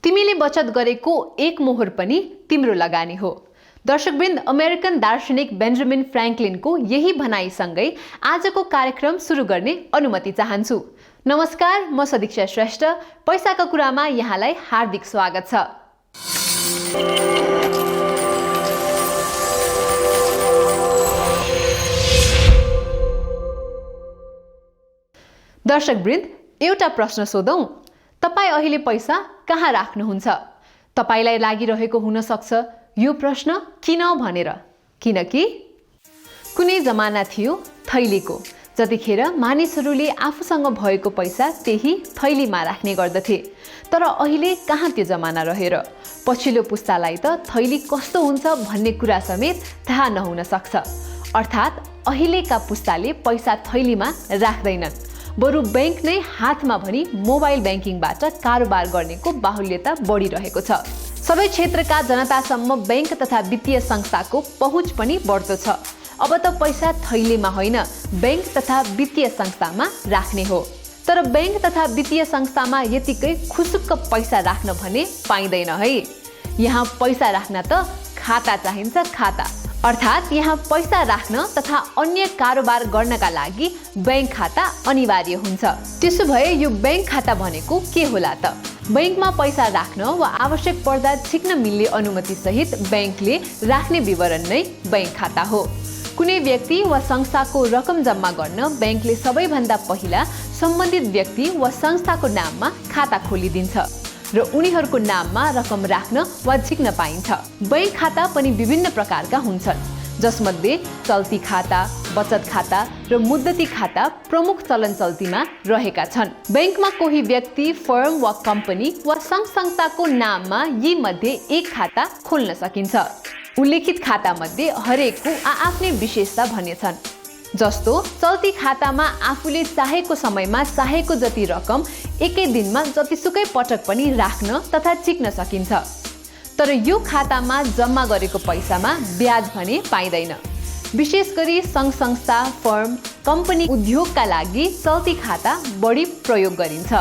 तिमीले बचत गरेको एक मोहर पनि तिम्रो लगानी हो। दर्शकवृन्द, अमेरिकन दार्शनिक बेन्जामिन फ्र्याङ्कलिनको यही भनाइसँगै आजको कार्यक्रम सुरु गर्ने अनुमति चाहन्छु। नमस्कार, म सदिक्षा श्रेष्ठ। पैसाका कुरामा यहाँलाई हार्दिक स्वागत छ। दर्शकवृन्द, एउटा प्रश्न सोधौं। तपाई अहिले पैसा कहाँ राख्नुहुन्छ? तपाईलाई लागिरहेको हुन सक्छ यो प्रश्न किन भनेर। किनकि कुनै जमाना थियो थैलीको, जतिखेर मानिसहरूले आफूसँग भएको पैसा त्यही थैलीमा राख्ने गर्दथे। तर अहिले कहाँ त्यो जमाना रहेर। पछिल्लो पुस्तालाई त थैली कस्तो हुन्छ भन्ने कुरा समेत थाहा नहुन सक्छ। अर्थात् अहिलेका पुस्ताले पैसा थैलीमा राख्दैनन्, बरु बैंक नै हातमा भनी मोबाइल ब्याङ्किङबाट कारोबार गर्नेको बाहुल्यता बढिरहेको छ। सबै क्षेत्रका जनतासम्म बैंक तथा वित्तीय संस्थाको पहुँच पनि बढ्दो छ। अब त पैसा थैलीमा होइन, बैंक तथा वित्तीय संस्थामा राख्ने हो। तर बैंक तथा वित्तीय संस्थामा यतिकै खुसुक्क पैसा राख्न भने पाइँदैन है। यहाँ पैसा राख्न त खाता चाहिन्छ, खाता। अर्थात् यहाँ पैसा राख्न तथा अन्य कारोबार गर्नका लागि बैंक खाता अनिवार्य हुन्छ। त्यसो भए यो बैंक खाता भनेको के होला त? बैंकमा पैसा राख्न वा आवश्यक पर्दा छिक्न मिल्ने अनुमति सहित बैंकले राख्ने विवरण नै बैंक खाता हो। कुनै व्यक्ति वा संस्थाको रकम जम्मा गर्न बैंकले सबैभन्दा पहिला सम्बन्धित व्यक्ति वा संस्थाको नाममा खाता खोलिदिन्छ र उनीहरूको नाममा रकम राख्न वा झिक्न पाइन्छ। बैंक खाता पनि विभिन्न प्रकारका हुन्छन्, जसमध्ये चल्ती खाता, बचत खाता र मुद्दती खाता प्रमुख चलन चल्तीमा रहेका छन्। बैंकमा कोही व्यक्ति, फर्म वा कम्पनी वा संघ संस्थाको नाममा यी मध्ये एक खाता खोल्न सकिन्छ। उल्लेखित खाता मध्ये हरेकको आफ्नै विशेषता भन्ने छन्। जस्तो चल्ती खातामा आफूले चाहेको समयमा चाहेको जति रकम एकै दिनमा जतिसुकै पटक पनि राख्न तथा झिक्न सकिन्छ। तर यो खातामा जम्मा गरेको पैसामा ब्याज भने पाइँदैन। विशेष गरी संघ संस्था, फर्म, कम्पनी, उद्योगका लागि चल्ती खाता बढी प्रयोग गरिन्छ।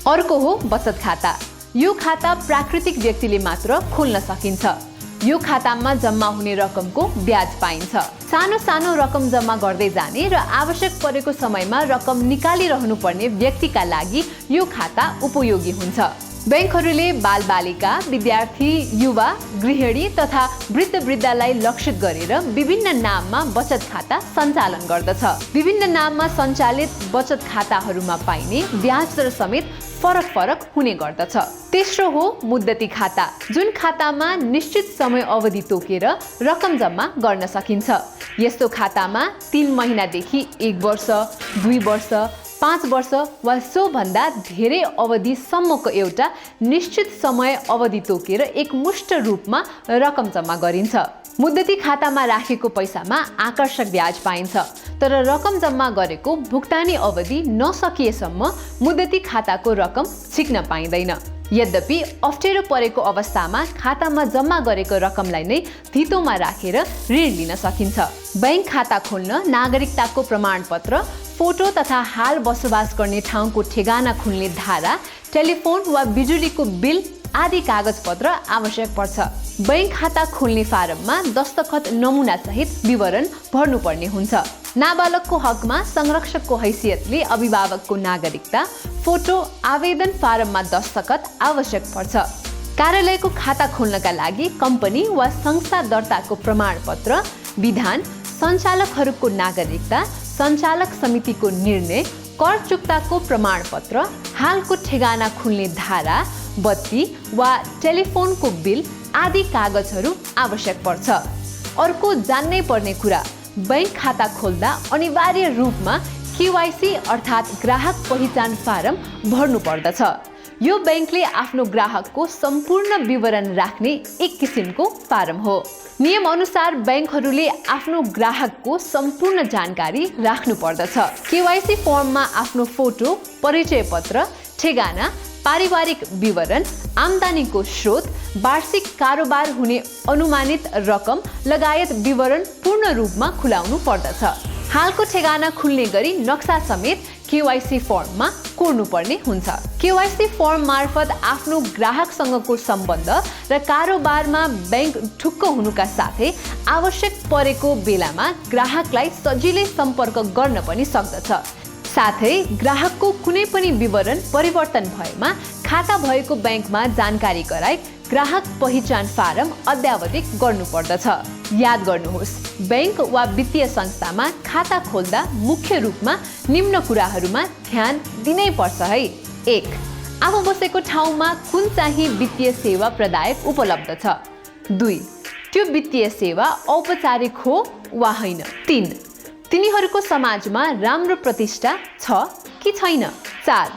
अर्को हो बचत खाता। यो खाता प्राकृतिक व्यक्तिले मात्र खोल्न सकिन्छ। यो खातामा जम्मा हुने रकमको ब्याज पाइन्छ। सानो सानो रकम जम्मा गर्दै जाने र आवश्यक परेको समयमा रकम निकालिरहनु पर्ने व्यक्तिका लागि यो खाता उपयोगी हुन्छ। बैंकहरूले बालबालिका, विद्यार्थी, युवा, गृहिणी तथा वृद्ध-वृद्धालाई लक्षित गरेर विभिन्न नाममा बचत खाता सञ्चालन गर्दछ। विभिन्न नाममा सञ्चालित बचत खाताहरूमा पाइने ब्याज दर समेत फरक हुने गर्दछ। तेस्रो हो मुद्दती खाता, जुन खातामा निश्चित समय अवधि तोकेर रकम जम्मा गर्न सकिन्छ। यस्तो खातामा 3 महिनादेखि 1 वर्ष, 2 वर्ष, 5 वर्ष वा सो भन्दा धेरै अवधिसम्मको एउटा निश्चित समय अवधि तोकेर एकमुष्ट रूपमा रकम जम्मा गरिन्छ। मुद्दती खातामा राखेको पैसामा आकर्षक ब्याज पाइन्छ, तर रकम जम्मा गरेको भुक्तानी अवधि नसकिएसम्म मुद्दती खाताको रकम झिक्न पाइँदैन। यद्यपि अप्ठ्यारो परेको अवस्थामा खातामा जम्मा गरेको रकमलाई नै धितोमा राखेर ऋण लिन सकिन्छ। बैंक खाता खोल्न नागरिकताको प्रमाणपत्र, फोटो तथा हाल बसोबास गर्ने ठाउँको ठेगाना खुल्ने धारा, टेलिफोन वा बिजुलीको बिल आदि कागजपत्र आवश्यक पर्छ। बैंक खाता खोल्ने फारममा दस्तखत नमुना सहित विवरण भर्नुपर्ने हुन्छ। नाबालकको हकमा संरक्षकको हैसियतले अभिभावकको नागरिकता, फोटो, आवेदन फारममा दस्तखत आवश्यक पर्छ। कार्यालयको खाता खोल्नका लागि कम्पनी वा संस्था दर्ताको प्रमाणपत्र, विधान, सञ्चालकहरूको नागरिकता, सञ्चालक समितिको निर्णय, कर चुक्ताको प्रमाणपत्र, हालको ठेगाना खुल्ने धारा, बत्ती वा टेलिफोनको बिल आदि कागजहरू आवश्यक पर्छ। अर्को जान्नै पर्ने कुरा, बैंक खाता खोल्दा अनिवार्य रूपमा केवाइसी अर्थात् ग्राहक पहिचान फारम भर्नु पर्दछ। यो बैंकले आफ्नो ग्राहकको सम्पूर्ण विवरण राख्ने एक किसिमको फारम हो। नियम अनुसार बैंकहरूले आफ्नो ग्राहकको सम्पूर्ण जानकारी राख्नु पर्दछ। केवाइसी फर्ममा आफ्नो फोटो, परिचय पत्र, ठेगाना, पारिवारिक विवरण, आम्दानीको स्रोत, वार्षिक कारोबार हुने अनुमानित रकम लगायत विवरण पूर्ण रूपमा खुलाउनु पर्दछ। हालको ठेगाना खुल्ने गरी नक्सा समेत केवाइसी फर्ममा कोर्नुपर्ने हुन्छ। केवाइसी फर्म मार्फत आफ्नो ग्राहकसँगको सम्बन्ध र कारोबारमा बैंक ढुक्क हुनुका साथै आवश्यक परेको बेलामा ग्राहकलाई सजिलै सम्पर्क गर्न पनि सक्दछ। साथै ग्राहकको कुनै पनि विवरण परिवर्तन भएमा खाता भएको बैंकमा जानकारी गराई ग्राहक पहिचान फारम अद्यावधिक गर्नुपर्दछ। याद गर्नुहोस्, बैंक वा वित्तीय संस्थामा खाता खोल्दा मुख्य रूपमा निम्न कुराहरूमा ध्यान दिनै पर्छ है। 1. आफू बसेको ठाउँमा कुन चाहिँ वित्तीय सेवा प्रदायक उपलब्ध छ। 2. त्यो वित्तीय सेवा औपचारिक हो वा होइन। 3. तिनीहरूको समाजमा राम्रो प्रतिष्ठा छ कि छैन। 4.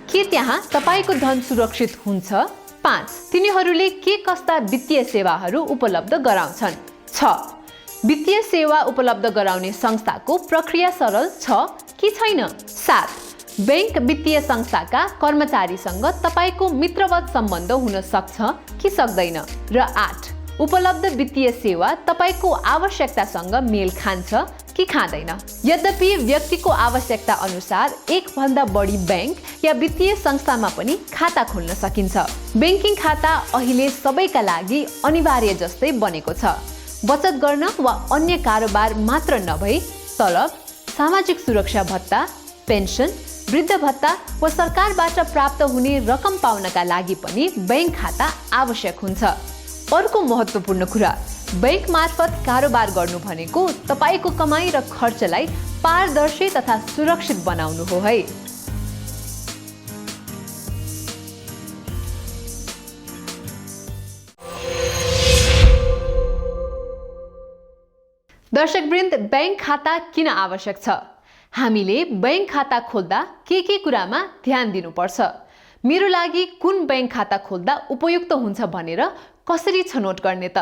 के त्यहाँ तपाईको धन सुरक्षित हुन्छ। 5. तिनीहरूले के कस्ता वित्तीय सेवाहरू उपलब्ध गराउँछन्। 6. वित्तीय सेवा उपलब्ध गराउने संस्थाको प्रक्रिया सरल छ कि छैन। 7. बैंक वित्तीय संस्थाका कर्मचारीसँग तपाईको मित्रवत सम्बन्ध हुन सक्छ कि सक्दैन। र 8. उपलब्ध वित्तीय सेवा तपाईको आवश्यकतासँग मेल खान्छ कि खाँदैन। यद्यपि व्यक्तिको आवश्यकता अनुसार एक भन्दा बढी बैंक या वित्तीय संस्थामा पनि खाता खोल्न सकिन्छ। बैंकिङ खाता अहिले सबैका लागि अनिवार्य जस्तै बनेको छ। बचत गर्न वा अन्य कारोबार मात्र नभई तलब, सामाजिक सुरक्षा भत्ता, पेन्सन, वृद्ध भत्ता वा सरकारबाट प्राप्त हुने रकम पाउनका लागि पनि बैंक खाता आवश्यक हुन्छ। अर्को महत्त्वपूर्ण कुरा, बैंक मार्फत कारोबार गर्नु भनेको तपाईको कमाई र खर्चलाई पारदर्शी तथा सुरक्षित बनाउनु हो है। दर्शकवृन्द, बैंक खाता किन आवश्यक छ? हामीले बैंक खाता खोल्दा के कुरामा ध्यान दिनुपर्छ? मेरो लागि कुन बैंक खाता खोल्दा उपयुक्त हुन्छ भनेर कसरी छनौट गर्ने त?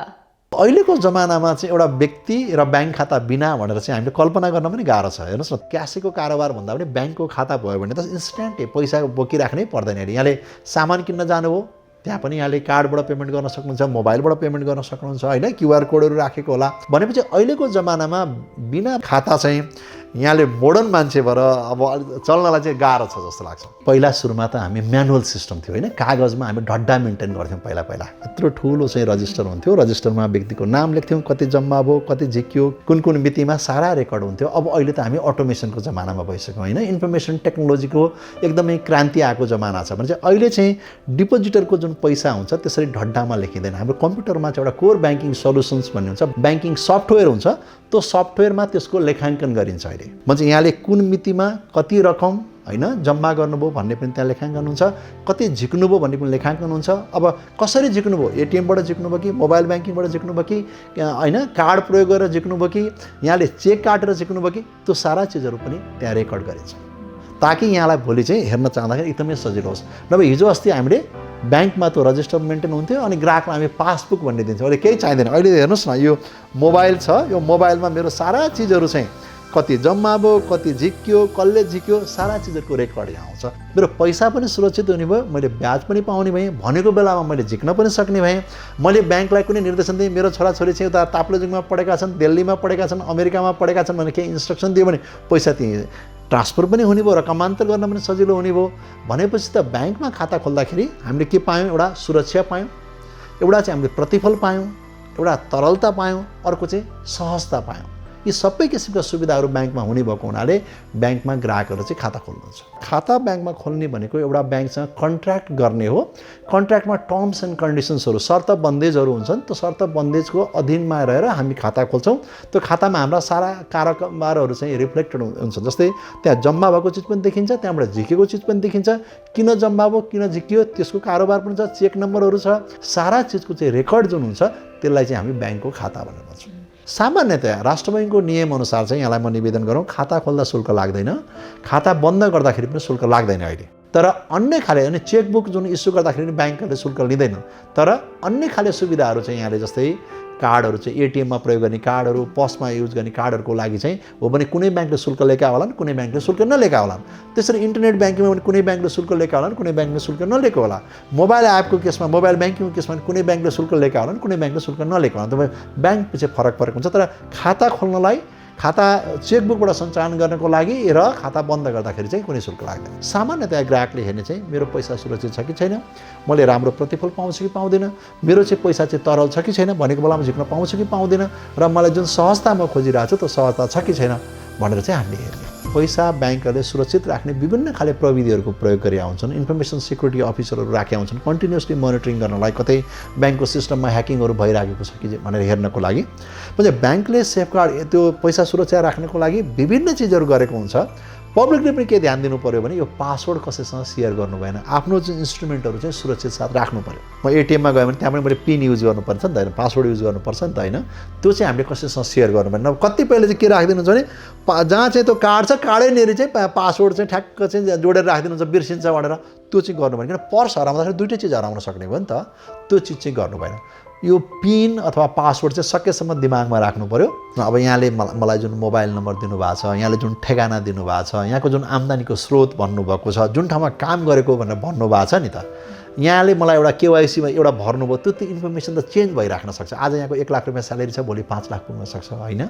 अहिलेको जमानामा चाहिँ एउटा व्यक्ति र बैंक खाता बिना भनेर चाहिँ हामीले कल्पना गर्न पनि गाह्रो छ। हेर्नुहोस् न, क्यासेको कारोबार भन्दा पनि ब्याङ्कको खाता भयो भने त इन्स्ट्यान्टली पैसा बोकिराख्नै पर्दैन। यहाँले सामान किन्न जानुभयो, त्यहाँ पनि यहाँले कार्डबाट पेमेन्ट गर्न सक्नुहुन्छ, मोबाइलबाट पेमेन्ट गर्न सक्नुहुन्छ होइन, क्युआर कोडहरू राखेको होला। भनेपछि अहिलेको जमानामा बिना खाता चाहिँ यहाँले मोडर्न मान्छे भएर अब चल्नलाई चाहिँ गाह्रो छ जस्तो लाग्छ। पहिला सुरुमा त हामी म्यानुअल सिस्टम थियो होइन, कागजमा हामी ढड्डा मेन्टेन गर्थ्यौँ। पहिला यत्रो ठुलो चाहिँ रजिस्टर हुन्थ्यो, रजिस्टरमा व्यक्तिको नाम लेख्थ्यौँ, कति जम्मा भयो, कति झिक्यो, कुन मितिमा सारा रेकर्ड हुन्थ्यो। अब अहिले त हामी अटोमेसनको जमानामा भइसक्यौँ होइन, इन्फर्मेसन टेक्नोलोजीको एकदमै क्रान्ति आएको जमाना छ भने चाहिँ अहिले चाहिँ डिपोजिटरको जुन पैसा हुन्छ त्यसरी ढड्डामा लेखिँदैन। हाम्रो कम्प्युटरमा चाहिँ एउटा कोर ब्याङ्किङ सल्युसन्स भन्ने हुन्छ, ब्याङ्किङ सफ्टवेयर हुन्छ, त्यो सफ्टवेयरमा त्यसको लेखाङ्कन गरिन्छ। अहिले म चाहिँ यहाँले कुन मितिमा कति रकम होइन जम्मा गर्नुभयो भन्ने पनि त्यहाँ लेखाङ्कन हुन्छ, कति झिक्नुभयो भन्ने पनि लेखाङ्कन हुन्छ। अब कसरी झिक्नुभयो, एटिएमबाट झिक्नुभयो कि मोबाइल ब्याङ्किङबाट झिक्नुभयो कि होइन कार्ड प्रयोग गरेर झिक्नुभयो कि यहाँले चेक काटेर झिक्नुभयो कि त्यो सारा चिजहरू पनि त्यहाँ रेकर्ड गरिन्छ, ताकि यहाँलाई भोलि चाहिँ हेर्न चाहँदाखेरि एकदमै सजिलो होस्। नभए हिजो अस्ति हामीले ब्याङ्कमा त्यो रजिस्टर मेन्टेन हुन्थ्यो अनि ग्राहकलाई हामी पासबुक भन्ने दिन्थ्यौँ, अहिले केही चाहिँदैन। अहिले हेर्नुहोस् न, यो मोबाइल छ, यो मोबाइलमा मेरो सारा चिजहरू चाहिँ कति जम्मा भयो, कति झिक्यो, कसले झिक्यो, सारा चिजहरूको रेकर्ड यहाँ आउँछ। मेरो पैसा पनि सुरक्षित हुने भयो, मैले ब्याज पनि पाउने भएँ, भनेको बेलामा मैले झिक्न पनि सक्ने भएँ। मैले ब्याङ्कलाई कुनै निर्देशन दिएँ, मेरो छोराछोरी चाहिँ उता ताप्लेजुङमा पढेका छन्, दिल्लीमा पढेका छन्, अमेरिकामा पढेका छन् भने केही इन्स्ट्रक्सन दियो भने पैसा त्यहीँ ट्रान्सफर पनि हुने भयो, रकमान्तर गर्न पनि सजिलो हुने भयो। भनेपछि त ब्याङ्कमा खाता खोल्दाखेरि हामीले के पायौँ, एउटा सुरक्षा पायौँ, एउटा चाहिँ हामीले प्रतिफल पायौँ, एउटा तरलता पायौँ, अर्को चाहिँ सहजता पायौँ। यी सबै किसिमका सुविधाहरू ब्याङ्कमा हुने भएको हुनाले ब्याङ्कमा ग्राहकहरू चाहिँ खाता खोल्नुहुन्छ। खाता ब्याङ्कमा खोल्ने भनेको एउटा ब्याङ्कसँग कन्ट्र्याक्ट गर्ने हो। कन्ट्र्याक्टमा टर्म्स एन्ड कन्डिसन्सहरू, शर्त बन्देजहरू हुन्छन्। त्यो शर्त बन्देजको अधीनमा रहेर हामी खाता खोल्छौँ। त्यो खातामा हाम्रा सारा कारोबारहरू चाहिँ रिफ्लेक्टेड हुन्छ। जस्तै त्यहाँ जम्मा भएको चिज पनि देखिन्छ, त्यहाँबाट झिकेको चिज पनि देखिन्छ, किन जम्मा भयो, किन झिकियो, त्यसको कारोबार पनि छ, चेक नम्बरहरू छ, सारा चिजको चाहिँ रेकर्ड जुन हुन्छ त्यसलाई चाहिँ हामी ब्याङ्कको खाता भनेर भन्छौँ। सामान्यतया राष्ट्र बैङ्कको नियम अनुसार चाहिँ यहाँलाई म निवेदन गरौँ, खाता खोल्दा शुल्क लाग्दैन, खाता बन्द गर्दाखेरि पनि शुल्क लाग्दैन अहिले। तर अन्य खाले अनि चेकबुक जुन इस्यु गर्दाखेरि पनि ब्याङ्कले शुल्क लिँदैन। तर अन्य खाले सुविधाहरू चाहिँ यहाँले जस्तै कार्डहरू चाहिँ एटिएममा प्रयोग गर्ने कार्डहरू, पसमा युज गर्ने कार्डहरूको लागि चाहिँ हो भने कुनै ब्याङ्कले शुल्क लिएका होलान्, कुनै ब्याङ्कले शुल्क नलिएका होलान्। त्यसरी इन्टरनेट ब्याङ्किङमा पनि कुनै ब्याङ्कले शुल्क लिएका होलान्, कुनै ब्याङ्कले शुल्क नलिएको होला। मोबाइल एपको केसमा, मोबाइल ब्याङ्किङको केसमा कुनै ब्याङ्कले शुल्क लिएका होलान्, कुनै ब्याङ्कले शुल्क नलिएको होला। तपाईँ ब्याङ्क पछि फरक हुन्छ। तर खाता खोल्नलाई खाता चेकबुकबाट सञ्चालन गर्नको लागि र खाता बन्द गर्दाखेरि चाहिँ कुनै शुल्क लाग्दैन। सामान्यतया ग्राहकले हेर्ने चाहिँ मेरो पैसा सुरक्षित छ कि छैन, मैले राम्रो प्रतिफल पाउँछु कि पाउँदिनँ, मेरो चाहिँ पैसा चाहिँ तरल छ कि छैन, भनेको बेलामा झिक्न पाउँछु कि पाउँदिनँ, र मलाई जुन सहजता म खोजिरहेको छु त्यो सहजता छ कि छैन भनेर चाहिँ हामीले हेर्ने। पैसा ब्याङ्कहरूले सुरक्षित राख्ने विभिन्न खाले प्रविधिहरूको प्रयोग गरी आउँछन्। इन्फर्मेसन सिक्युरिटी अफिसरहरू राखेका हुन्छन् कन्टिन्युसली मोनिटरिङ गर्नलाई, कतै ब्याङ्कको सिस्टममा ह्याकिङहरू भइरहेको छ कि भनेर हेर्नको लागि। ब्याङ्कले सेफगार्ड त्यो पैसा सुरक्षा राख्नको लागि विभिन्न चिजहरू गरेको हुन्छ। पब्लिकले पनि के ध्यान दिनु पऱ्यो भने यो पासवर्ड कसैसँग सेयर गर्नु भएन, आफ्नो चाहिँ इन्स्ट्रुमेन्टहरू चाहिँ सुरक्षित साथ राख्नु पऱ्यो। म एटिएममा गयो भने त्यहाँ पनि मैले पिन युज गर्नुपर्छ नि त होइन, पासवर्ड युज गर्नुपर्छ नि त होइन, त्यो चाहिँ हामीले कसैसँग सेयर गर्नु भएन। कतिपयले चाहिँ के राखिदिनुहुन्छ भने जहाँ चाहिँ त्यो कार्ड छ कार्डैनेरि चाहिँ पासवर्ड चाहिँ ठ्याक्क चाहिँ जोडेर राखिदिनुहुन्छ बिर्सिन्छ भनेर, त्यो चाहिँ गर्नु भएन। किन पर्स हराउँदाखेरि दुइटै चिज हराउन सक्ने भयो नि त, त्यो चिज चाहिँ गर्नु भएन। यो पिन अथवा पासवर्ड चाहिँ सकेसम्म दिमागमा राख्नु पऱ्यो। अब यहाँले मलाई जुन मोबाइल नम्बर दिनुभएको छ, यहाँले जुन ठेगाना दिनुभएको छ, यहाँको जुन आम्दानीको स्रोत भन्नुभएको छ, जुन ठाउँमा काम गरेको भनेर भन्नुभएको छ नि त, यहाँले मलाई एउटा केवाइसीमा एउटा भर्नुभयो, त्यो इन्फर्मेसन त चेन्ज भइराख्न सक्छ। आज यहाँको 1 लाख रुपियाँ स्यालेरी छ, भोलि 5 लाख पुग्न सक्छ होइन।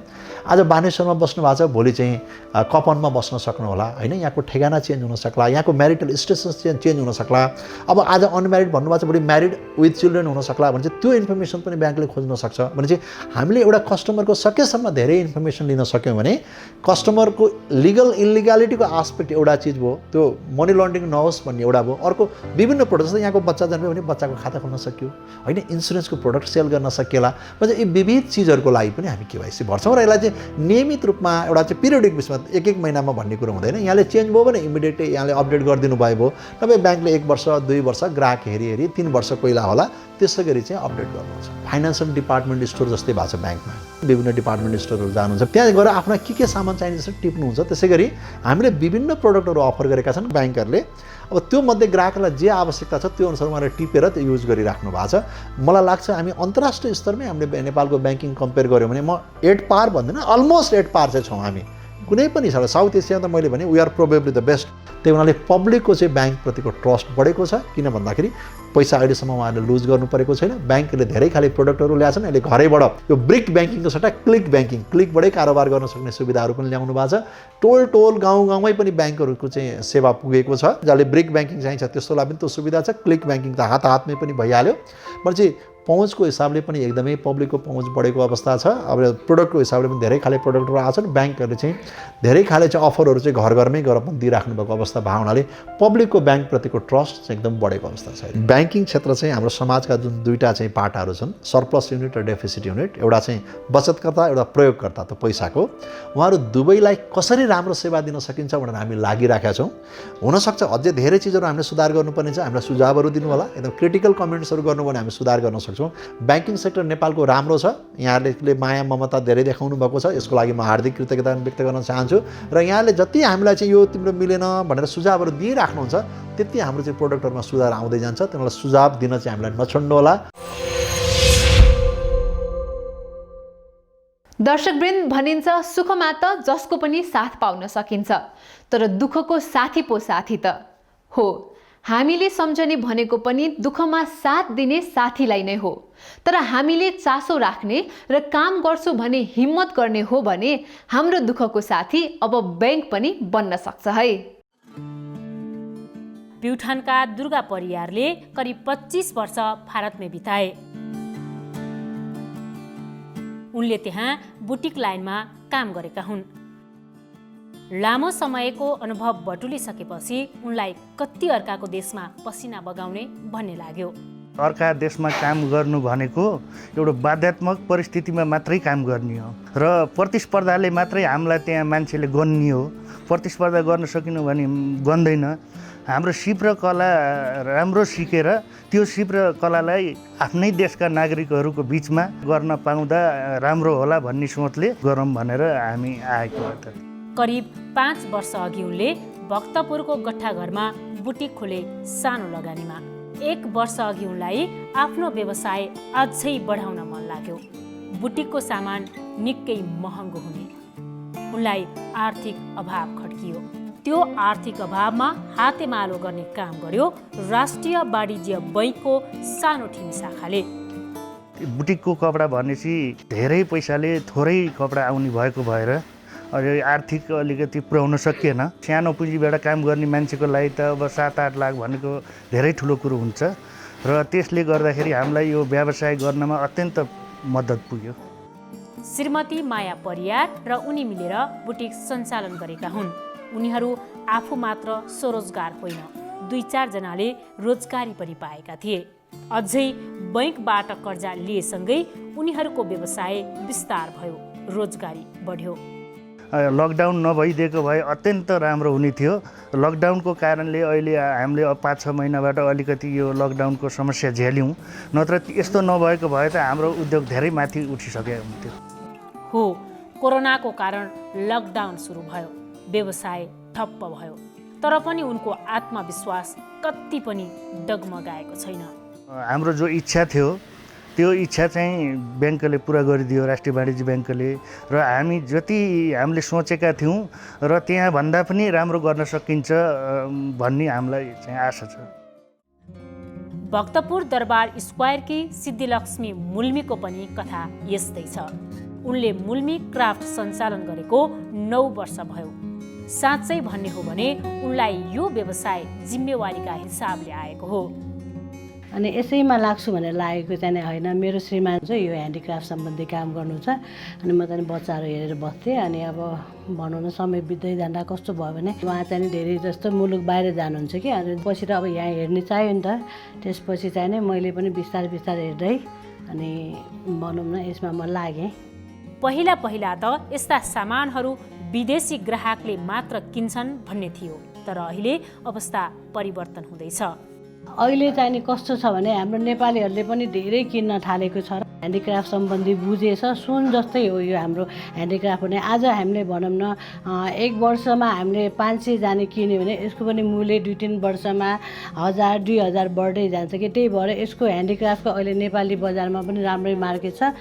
आज बानेश्वरमा बस्नु भएको छ, भोलि चाहिँ कपनमा बस्न सक्नु होला होइन। यहाँको ठेगाना चेन्ज हुन सक्ला, यहाँको म्यारिटल स्टेटस चेन्ज हुन सक्ला। अब आज अनम्यारिड भन्नुभएको छ, भोलि म्यारिड विथ चिल्ड्रेन हुन सक्ला भने चाहिँ त्यो इन्फर्मेसन पनि ब्याङ्कले खोज्न सक्छ। भने चाहिँ हामीले एउटा कस्टमरको सकेसम्म धेरै इन्फर्मेसन लिन सक्यौँ भने कस्टमरको लिगल इलिगालिटीको आस्पेक्ट एउटा चिज भयो, त्यो मनी लन्ड्रिङ नहोस् भन्ने एउटा भयो। अर्को विभिन्न प्रोडक्ट जस्तै यहाँको बच्चा जन्म्यो भने बच्चाको खाता खोल्न सक्यो होइन, इन्सुरेन्सको प्रोडक्ट सेल गर्न सकिएला। यी विविध चिजहरूको लागि पनि हामी केवाइसी भर्छौँ र यसलाई चाहिँ नियमित रूपमा एउटा चाहिँ पिरियडिक बिचमा 1-1 महिनामा भन्ने कुरो हुँदैन। यहाँले चेन्ज भयो भने इमिडिएटली यहाँले अपडेट गरिदिनु भयो। नभए ब्याङ्कले 1 वर्ष 2 वर्ष ग्राहक हेरी 3 वर्ष पहिला होला त्यसै गरी चाहिँ अपडेट गर्नुहुन्छ। फाइनेन्सियल डिपार्टमेन्ट स्टोर जस्तै भएको छ ब्याङ्कमा, विभिन्न डिपार्टमेन्ट स्टोरहरू जानुहुन्छ, त्यहाँ गएर आफ्नो के सामान चाहिन्छ जस्तो टिप्नुहुन्छ। त्यसै गरी हामीले विभिन्न प्रोडक्टहरू अफर गरेका छन् ब्याङ्कहरूले। अब त्यो मध्ये ग्राहकलाई जे आवश्यकता छ त्यो अनुसार उहाँले टिपेर त्यो युज गरिराख्नु भएको छ। मलाई लाग्छ हामी अन्तर्राष्ट्रिय स्तरमै हामीले नेपालको ब्याङ्किङ कम्पेयर गऱ्यौँ भने म 8 पार भन्दिनँ, अलमोस्ट 8 पार चाहिँ छौँ हामी कुनै पनि छ। साउथ एसियामा त मैले भने we are probably the best. त्यही हुनाले पब्लिकको चाहिँ ब्याङ्कप्रतिको ट्रस्ट बढेको छ। किन भन्दाखेरि पैसा अहिलेसम्म उहाँहरूले लुज गर्नु परेको छैन। ब्याङ्कले धेरै खाले प्रोडक्टहरू ल्याएछन्। अहिले घरैबाट यो ब्रिक ब्याङ्किङको सट्टा क्लिक ब्याङ्किङ, क्लिकबाटै कारोबार गर्न सक्ने सुविधाहरू पनि ल्याउनु भएको छ। टोल गाउँमै पनि ब्याङ्कहरूको चाहिँ सेवा पुगेको छ। जसले ब्रिक ब्याङ्किङ चाहिन्छ त्यस्तोलाई पनि त्यो सुविधा छ। क्लिक ब्याङ्किङ त हातमै पनि भइहाल्यो। भनेपछि पहुँचको हिसाबले पनि एकदमै पब्लिकको पहुँच बढेको अवस्था छ। अब प्रोडक्टको हिसाबले पनि धेरै खाले प्रोडक्टहरू आएको छन्। ब्याङ्कहरूले चाहिँ धेरै खाले चाहिँ अफरहरू चाहिँ घरमै गएर पनि दिइराख्नु भएको अवस्था भएको हुनाले पब्लिकको ब्याङ्कप्रतिको ट्रस्ट चाहिँ एकदम बढेको अवस्था छ। ब्याङ्किङ क्षेत्र चाहिँ हाम्रो समाजका जुन दुईवटा चाहिँ पाटाहरू छन्, सरप्लस युनिट र डेफिसिट युनिट, एउटा चाहिँ बचतकर्ता एउटा प्रयोगकर्ता त पैसाको, उहाँहरू दुवैलाई कसरी राम्रो सेवा दिन सकिन्छ भनेर हामी लागिराखेका छौँ। हुनसक्छ अझै धेरै चिजहरू हामीले सुधार गर्नुपर्ने छ। हामीलाई सुझावहरू दिनु होला, एकदम क्रिटिकल कमेन्ट्सहरू गर्नु भने हामी सुधार गर्न सक्छौँ। ब्याङ्किङ सेक्टर नेपालको राम्रो छ। यहाँहरूले माया ममता धेरै देखाउनु भएको छ। यसको लागि म हार्दिक कृतज्ञता व्यक्त गर्न चाहन्छु। र यहाँले जति हामीलाई चाहिँ यो तिम्रो मिलेन भनेर सुझावहरू दिइराख्नुहुन्छ त्यति हाम्रो चाहिँ प्रोडक्टहरूमा सुधार आउँदै जान्छ। त्यसलाई सुझाव दिन चाहिँ हामीलाई नछोड्नु होला। दर्शकवृन्द, भनिन्छ सुखमा त जसको पनि साथ पाउन सकिन्छ, तर दुःखको साथी पो साथी त हो। हामीले सम्झने भनेको पनि दुःखमा साथ दिने साथीलाई नै हो। तर हामीले चासो राख्ने र काम गर्छु भने हिम्मत गर्ने हो भने हाम्रो दुःखको साथी अब ब्याङ्क पनि बन्न सक्छ है। प्युठानका दुर्गा परियारले करिब 25 वर्ष भारतमै बिताए। उनले त्यहाँ बुटिक लाइनमा काम गरेका हुन्। लामो समयको अनुभव बटुलिसकेपछि उनलाई कति अर्काको देशमा पसिना बगाउने भन्ने लाग्यो। अर्का देशमा काम गर्नु भनेको एउटा बाध्यात्मक परिस्थितिमा मात्रै काम गर्ने हो र प्रतिस्पर्धाले मात्रै हामीलाई त्यहाँ मान्छेले गन्ने हो। प्रतिस्पर्धा गर्न सकिनु भने गन्दैन। हाम्रो सिप र कला राम्रो सिकेर त्यो सिप र कलालाई आफ्नै देशका नागरिकहरूको बिचमा गर्न पाउँदा राम्रो होला भन्ने सोचले गरौँ भनेर हामी आएको हो। करिब 5 वर्ष अघि उनले भक्तपुरको गट्ठाघरमा बुटिक खोले सानो लगानीमा। 1 वर्ष अघि उनलाई आफ्नो व्यवसाय अझै बढाउन मन लाग्यो। बुटिकको सामान निकै महँगो हुने उनलाई आर्थिक अभाव खड्कियो। त्यो आर्थिक अभावमा हातेमालो गर्ने काम गर्यो राष्ट्रिय वाणिज्य बैङ्कको सानो ठिमी शाखाले। बुटिकको कपडा भनेपछि धेरै पैसाले थोरै कपडा आउने भएको भएर आर्थिक अलिकति पुर्याउन सकिएन। सानो पुँजीबाट काम गर्ने मान्छेको लागि त अब 7-8 लाख भनेको धेरै ठुलो कुरो हुन्छ र त्यसले गर्दाखेरि हामीलाई यो व्यवसाय गर्नमा अत्यन्त मद्दत पुग्यो। श्रीमती माया परियार र उनी मिलेर बुटिक सञ्चालन गरेका हुन्। उनीहरू आफू मात्र स्वरोजगार होइन, 2-4 जनाले रोजगारी पनि पाएका थिए। अझै बैंकबाट कर्जा लिएसँगै उनीहरूको व्यवसाय विस्तार भयो, रोजगारी बढ्यो। लकडाउन नभइदिएको भए अत्यन्त राम्रो हुने थियो। लकडाउनको कारणले अहिले हामीले 5-6 महिनाबाट अलिकति यो लकडाउनको समस्या झेल्यौँ, नत्र यस्तो नभएको भए त हाम्रो उद्योग धेरै माथि उठिसकेको हुन्थ्यो। हो, कोरोनाको कारण लकडाउन सुरु भयो, व्यवसाय ठप्प भयो, तर पनि उनको आत्मविश्वास कति पनि डगमगाएको छैन। हाम्रो जो इच्छा थियो त्यो इच्छा चाहिँ ब्याङ्कले पुरा गरिदियो, राष्ट्रिय वाणिज्य ब्याङ्कले, र हामी जति हामीले सोचेका थियौँ र त्यहाँ भन्दा पनि राम्रो गर्न सकिन्छ भन्ने हामीलाई चाहिँ आशा छ। भक्तपुर दरबार स्क्वायरकी सिद्धिलक्ष्मी मुल्मीको पनि कथा यस्तै छ। उनले मुल्मी क्राफ्ट सञ्चालन गरेको 9 वर्ष भयो। साँच्चै भन्ने हो भने उनलाई यो व्यवसाय जिम्मेवारीका हिसाबले आएको हो। अनि यसैमा लाग्छु भनेर लागेको चाहिँ होइन। मेरो श्रीमान चाहिँ यो ह्यान्डिक्राफ्ट सम्बन्धी काम गर्नु छ, अनि म चाहिँ बच्चाहरू हेरेर बस्थेँ। अनि अब भनौँ न समय बित्दै जाँदा कस्तो भयो भने उहाँ चाहिँ धेरै जस्तो मुलुक बाहिर जानुहुन्छ कि, अनि पछि त अब यहाँ हेर्ने चाहियो नि त। त्यसपछि चाहिँ नै मैले पनि बिस्तारै हेर्दै अनि भनौँ न यसमा म लागेँ। पहिला त यस्ता सामानहरू विदेशी ग्राहकले मात्र किन्छन् भन्ने थियो, तर अहिले अवस्था परिवर्तन हुँदैछ। अहिले चाहिँ नि कस्तो छ भने हाम्रो नेपालीहरूले पनि धेरै किन्न थालेको छ। ह्यान्डिक्राफ्ट सम्बन्धी बुझेछ, सुन जस्तै हो यो हाम्रो ह्यान्डिक्राफ्ट भने। आज हामीले भनौँ न 1 वर्षमा हामीले 500 जाने किन्यो भने यसको पनि मूल्य 2-3 वर्षमा 1000-2000 बढ्दै जान्छ कि। त्यही भएर यसको ह्यान्डिक्राफ्टको अहिले नेपाली बजारमा पनि राम्रै मार्केट छ।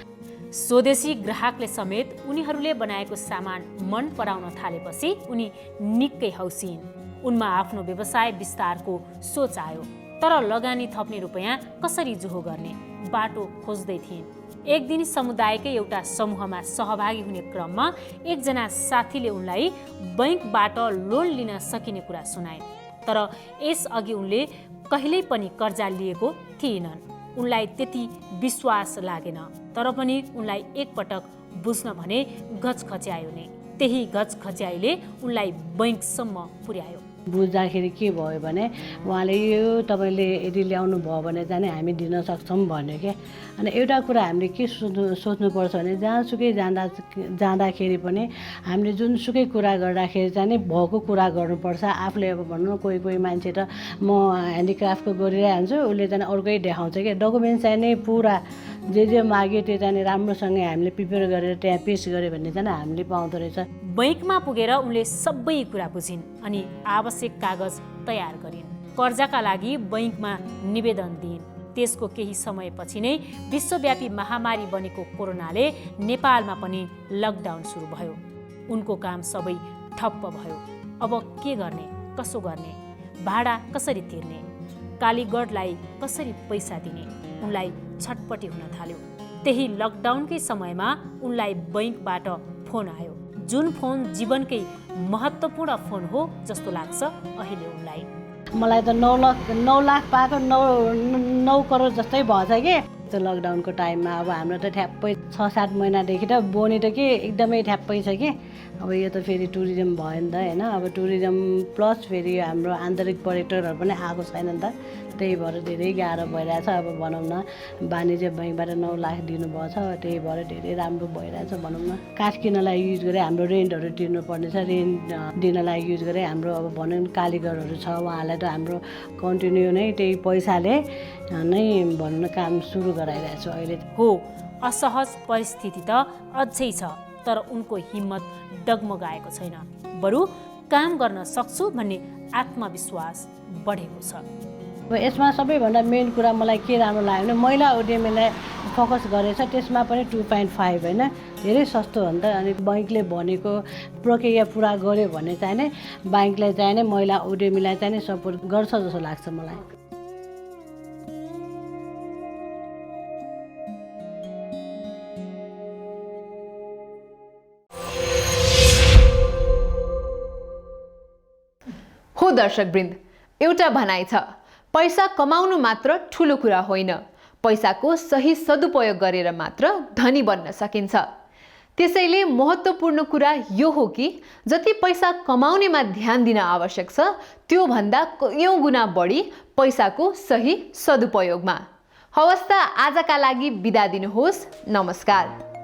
स्वदेशी ग्राहकले समेत उनीहरूले बनाएको सामान मन पराउन थालेपछि उनी निकै हौसिन्। उनमा आफ्नो व्यवसाय विस्तारको सोच आयो, तर लगानी थप्ने रुपैयाँ कसरी जोहो गर्ने बाटो खोज्दै थिइन्। एक दिन समुदायकै एउटा समूहमा सहभागी हुने क्रममा एकजना साथीले उनलाई बैंकबाट लोन लिन सकिने कुरा सुनाए, तर यसअघि उनले कहिल्यै पनि कर्जा लिएको थिएनन्। उनलाई त्यति विश्वास लागेन, तर पनि उनलाई एकपटक बुझ्न भने गजखच्यायो नै। त्यही गजखच्याइले उनलाई बैंकसम्म पुर्यायो। बुझ्दाखेरि के भयो भने उहाँले यो तपाईँले यदि ल्याउनु भयो भने चाहिँ हामी दिन सक्छौँ भन्यो क्या। अनि एउटा कुरा हामीले के सोच्नुपर्छ भने जहाँसुकै जाँदाखेरि पनि हामीले जुनसुकै कुरा गर्दाखेरि चाहिँ भएको कुरा गर्नुपर्छ। आफूले अब भनौँ न कोही मान्छे त म ह्यान्डिक्राफ्टको गरिरहन्छु, उसले चाहिँ अर्कै देखाउँछ क्या। डकुमेन्ट चाहिँ नै पुरा जे माग्यो त्यो चाहिँ राम्रोसँग हामीले प्रिपेयर गरेर त्यहाँ पेस गऱ्यो भने चाहिँ हामीले पाउँदो रहेछ। बैंकमा पुगेर उनले सबै कुरा बुझिन् अनि आवश्यक कागज तयार गरिन्। कर्जाका लागि बैंकमा निवेदन दिइन्। त्यसको केही समयपछि नै विश्वव्यापी महामारी बनेको कोरोनाले नेपालमा पनि लकडाउन सुरु भयो। उनको काम सबै ठप्प भयो। अब के गर्ने, कसो गर्ने, भाडा कसरी तिर्ने, कालीगढलाई कसरी पैसा दिने, उनलाई छटपटी हुन थाल्यो। त्यही लकडाउनकै समयमा उनलाई बैंकबाट फोन आयो, जुन फोन जीवनकै महत्त्वपूर्ण फोन हो जस्तो लाग्छ अहिले उनलाई। मलाई त 9 लाख पाएको 9 करोड जस्तै भएछ कि। त्यो लकडाउनको टाइममा अब हाम्रो त ठ्याप्पै 6-7 महिनादेखि त बोनी त के एकदमै ठ्याप्पै छ कि। अब यो त फेरि टुरिज्म भयो नि त होइन। अब टुरिज्म प्लस फेरि हाम्रो आन्तरिक पर्यटकहरू पनि आएको छैन नि त। त्यही भएर धेरै गाह्रो भइरहेछ। अब भनौँ न वाणिज्य बैंकबाट 9 लाख दिनुभएको छ, त्यही भएर धेरै राम्रो भइरहेछ। भनौँ न काठ किन्नलाई युज गरे हाम्रो रेन्टहरू तिर्नुपर्ने छ, रेन्ट दिनलाई युज गरे हाम्रो अब भनौँ न कालीगरहरू छ, उहाँलाई त हाम्रो कन्टिन्यू नै त्यही पैसाले नै भनौँ न काम सुरु गराइरहेछु अहिले। हो, असहज परिस्थिति त अझै छ, तर उनको हिम्मत डगमगाएको छैन। बरु काम गर्न सक्छु भन्ने आत्मविश्वास बढेको छ। अब यसमा सबैभन्दा मेन कुरा मलाई के राम्रो लाग्यो भने महिला उद्यमीलाई फोकस गरेछ। त्यसमा पनि 2.5 होइन, धेरै सस्तो हो नि त। अनि बैंकले भनेको प्रक्रिया पुरा गर्यो भने चाहिँ नै बैंकले चाहिँ नै महिला उद्यमीलाई चाहिँ नै सपोर्ट गर्छ जस्तो लाग्छ मलाई। दर्शकवृन्द, एउटा भनाइ छ, पैसा कमाउनु मात्र ठुलो कुरा होइन, पैसाको सही सदुपयोग गरेर मात्र धनी बन्न सकिन्छ। त्यसैले महत्त्वपूर्ण कुरा यो हो कि जति पैसा कमाउनेमा ध्यान दिन आवश्यक छ त्यो भन्दा कयौं गुणा बढी पैसाको सही सदुपयोगमा। हवस् त, आजका लागि बिदा दिनुहोस्। नमस्कार।